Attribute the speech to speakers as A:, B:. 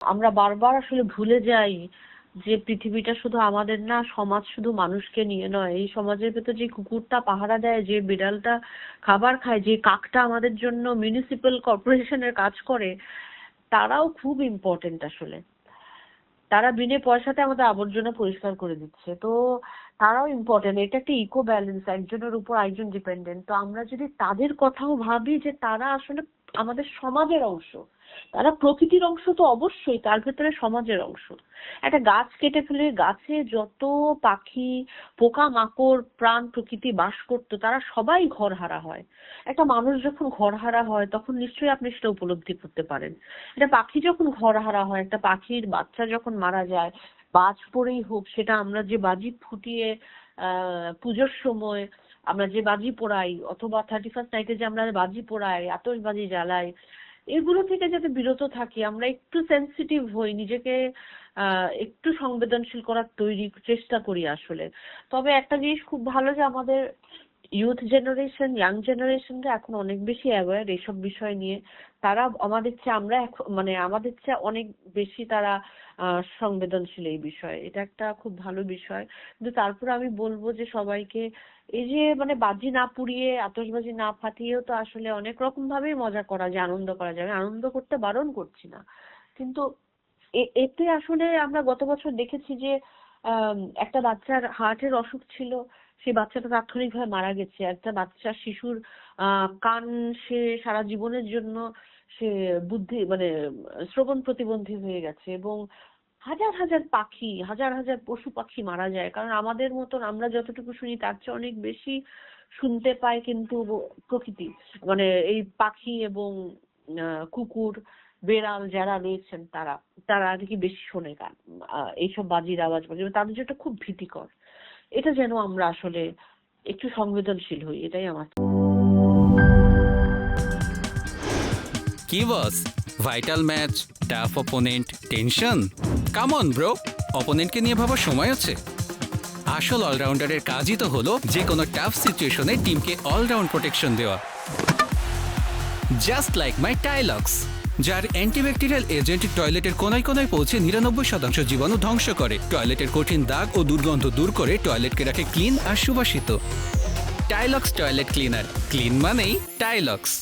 A: আমরা বারবার আসলে ভুলে যাই যে পৃথিবীটা শুধু আমাদের না, সমাজ শুধু মানুষকে নিয়ে নয়। এই সমাজের ভেতর যে কুকুরটা পাহারা দেয়, যে বিড়ালটা খাবার খায়, যে কাকটা আমাদের জন্য মিউনিসিপ্যাল কর্পোরেশনের কাজ করে, তারাও খুব ইম্পর্টেন্ট আসলে। তারা বিনে পয়সাতে আমাদের আবর্জনা পরিষ্কার করে দিচ্ছে। তো তারাও ইম্পর্টেন্ট। এটা একটা ইকো ব্যালেন্স, একজনের উপর একজন ডিপেন্ডেন্ট। তো আমরা যদি তাদের কথাও ভাবি যে তারা আসলে আমাদের সমাজের অংশ, তারা প্রকৃতির অংশ তো অবশ্যই, তার ভেতরে সমাজের অংশ। একটা গাছ কেটে ফেলে গাছে যত পাখি, পোকা মাকড়, প্রাণ প্রকৃতি বাস করতো, তারা সবাই ঘরহারা হয়। একটা মানুষ যখন ঘরহারা হয় তখন নিশ্চয়ই আপনি সেটা উপলব্ধি করতে পারেন। একটা পাখি যখন ঘরহারা হয়, একটা পাখির বাচ্চা যখন মারা যায়, বাজ পড়েই হোক, সেটা আমরা যে বাজি ফুটিয়ে পুজোর সময় আমরা যে বাজি পোড়াই, অথবা 31st নাইটে যে আমরা বাজি পোড়াই, আতশবাজি জ্বালাই, এগুলো থেকে যাতে বিরত থাকি, আমরা একটু সেনসিটিভ হই, নিজেকে একটু সংবেদনশীল করার চেষ্টা করি আসলে। তবে একটা জিনিস খুব ভালো যে আমাদের ইউথ জেনারেশন, ইয়াং জেনারেশনরা এখন অনেক বেশি অ্যাওয়্যার এইসব বিষয় নিয়ে। তারা আমাদের চেয়ে, আমরা এখন মানে আমাদের চেয়ে অনেক বেশি তারা সংবেদনশীল এই বিষয়ে। এটা একটা খুব ভালো বিষয়। কিন্তু তারপরে আমি বলবো যে সবাইকে, এই যে মানে বাজি না পুড়িয়ে, আতশবাজি না ফাটিয়েও তো আসলে অনেক রকম ভাবেই মজা করা যায়, আনন্দ করা যায়। আমি আনন্দ করতে বারণ করছি না, কিন্তু এতে আসলে আমরা গত বছর দেখেছি যে একটা বাচ্চার হার্টের অসুখ ছিল, সেই বাচ্চাটা তাৎক্ষণিকভাবে মারা গেছে। একটা বাচ্চা শিশুর কান সে সারা জীবনের জন্য সে বুদ্ধি মানে শ্রবণ প্রতিবন্ধী হয়ে গেছে। এবং হাজার হাজার পাখি, হাজার হাজার পশু পাখি মারা যায়, কারণ আমাদের মতন আমরা যতটুকু শুনি তার চেয়ে অনেক বেশি শুনতে পায় কিন্তু প্রকৃতি, মানে এই পাখি এবং কুকুর, বেড়াল যারা রয়েছেন তারা তারা আর কি বেশি শোনে গান, এইসব বাজির আওয়াজ, তাদের জন্য খুব ভীতিকর। এটা যেন আমরা আসলে একটু সংবেদনশীল হই, এটাই আমার।
B: কি boss, vital match, tough opponent, tension? Come on bro, অপোনেন্টকে নিয়ে ভাবার সময় আছে। আসল অলরাউন্ডারের কাজই তো হলো যে কোনো টাফ সিচুয়েশনে টিমকে অলরাউন্ড প্রোটেকশন দেওয়া। জাস্ট লাইক মাই টাইলক্স, যার অ্যান্টিব্যাকটেরিয়াল এজেন্ট টয়লেটের কোনায় কোনায় পৌঁছে 99% জীবাণু ধ্বংস করে, টয়লেটের কঠিন দাগ ও দুর্গন্ধ দূর করে টয়লেটকে রাখে ক্লিন আর সুবাসিত। টাইলক্স টয়লেট ক্লিনার, ক্লিন মানেই টাইলক্স।